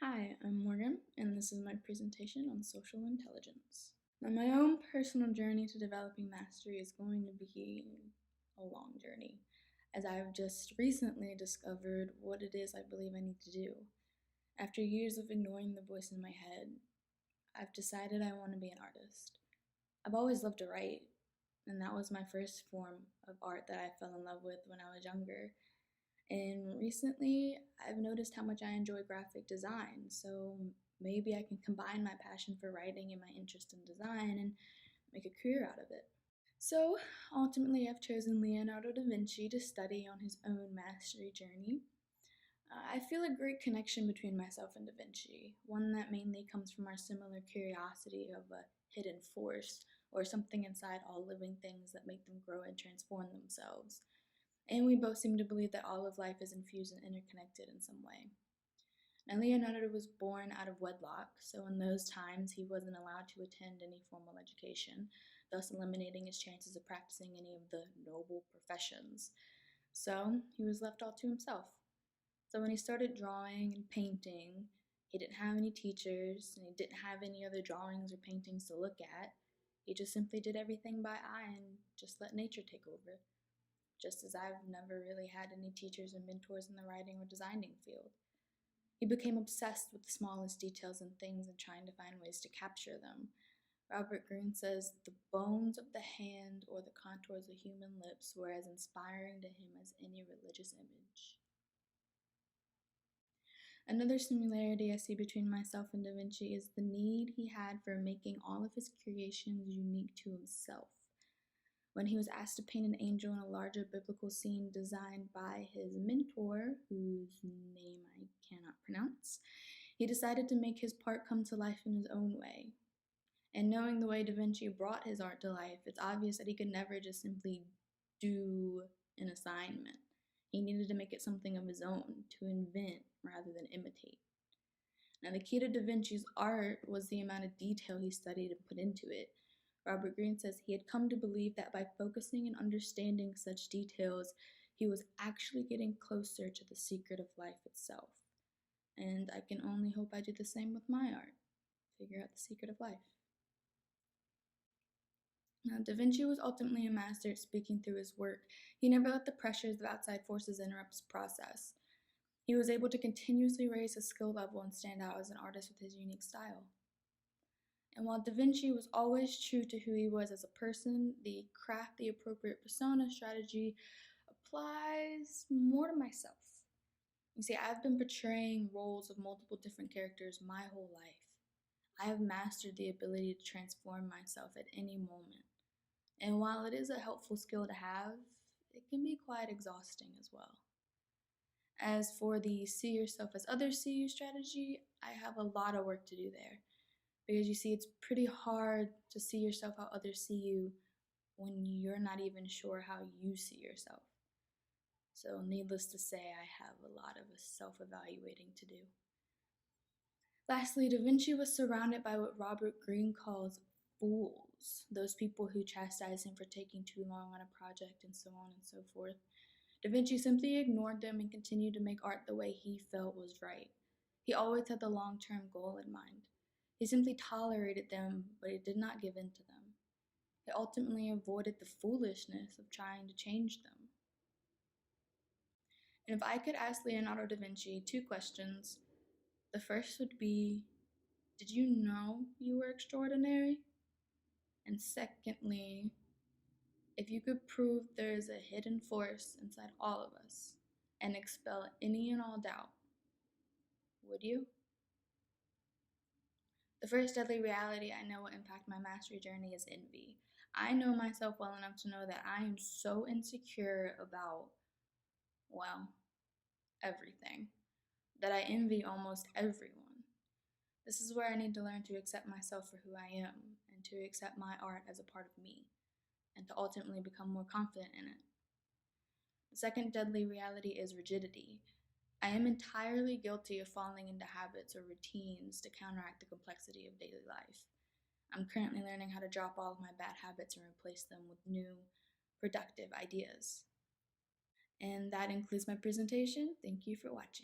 Hi, I'm Morgan, and this is my presentation on social intelligence. Now, my own personal journey to developing mastery is going to be a long journey, as I've just recently discovered what it is I believe I need to do. After years of ignoring the voice in my head, I've decided I want to be an artist. I've always loved to write, and that was my first form of art that I fell in love with when I was younger. And recently, I've noticed how much I enjoy graphic design, so maybe I can combine my passion for writing and my interest in design and make a career out of it. So, ultimately, I've chosen Leonardo da Vinci to study on his own mastery journey. I feel a great connection between myself and da Vinci, one that mainly comes from our similar curiosity of a hidden force or something inside all living things that make them grow and transform themselves. And we both seem to believe that all of life is infused and interconnected in some way. Now, Leonardo was born out of wedlock, so in those times he wasn't allowed to attend any formal education, thus eliminating his chances of practicing any of the noble professions. So he was left all to himself. So when he started drawing and painting, he didn't have any teachers, and he didn't have any other drawings or paintings to look at. He just simply did everything by eye and just let nature take over. Just as I've never really had any teachers or mentors in the writing or designing field. He became obsessed with the smallest details in things and trying to find ways to capture them. Robert Greene says, "The bones of the hand or the contours of human lips were as inspiring to him as any religious image." Another similarity I see between myself and Da Vinci is the need he had for making all of his creations unique to himself. When he was asked to paint an angel in a larger biblical scene designed by his mentor, whose name I cannot pronounce, he decided to make his part come to life in his own way. And knowing the way Da Vinci brought his art to life, it's obvious that he could never just simply do an assignment. He needed to make it something of his own, to invent rather than imitate. Now, the key to Da Vinci's art was the amount of detail he studied and put into it. Robert Greene says he had come to believe that by focusing and understanding such details, he was actually getting closer to the secret of life itself. And I can only hope I do the same with my art. Figure out the secret of life. Now, Da Vinci was ultimately a master at speaking through his work. He never let the pressures of outside forces interrupt his process. He was able to continuously raise his skill level and stand out as an artist with his unique style. And while Da Vinci was always true to who he was as a person, the craft the appropriate persona strategy applies more to myself. You see, I've been portraying roles of multiple different characters my whole life. I have mastered the ability to transform myself at any moment. And while it is a helpful skill to have, it can be quite exhausting as well. As for the see yourself as others see you strategy, I have a lot of work to do there. Because you see, it's pretty hard to see yourself how others see you when you're not even sure how you see yourself. So needless to say, I have a lot of self-evaluating to do. Lastly, Da Vinci was surrounded by what Robert Greene calls fools, those people who chastise him for taking too long on a project and so on and so forth. Da Vinci simply ignored them and continued to make art the way he felt was right. He always had the long-term goal in mind. He simply tolerated them, but he did not give in to them. He ultimately avoided the foolishness of trying to change them. And if I could ask Leonardo da Vinci 2 questions, the first would be, did you know you were extraordinary? And secondly, if you could prove there is a hidden force inside all of us and expel any and all doubt, would you? The first deadly reality I know will impact my mastery journey is envy. I know myself well enough to know that I am so insecure about, well, everything, that I envy almost everyone. This is where I need to learn to accept myself for who I am and to accept my art as a part of me and to ultimately become more confident in it. The second deadly reality is rigidity. I am entirely guilty of falling into habits or routines to counteract the complexity of daily life. I'm currently learning how to drop all of my bad habits and replace them with new, productive ideas. And that includes my presentation. Thank you for watching.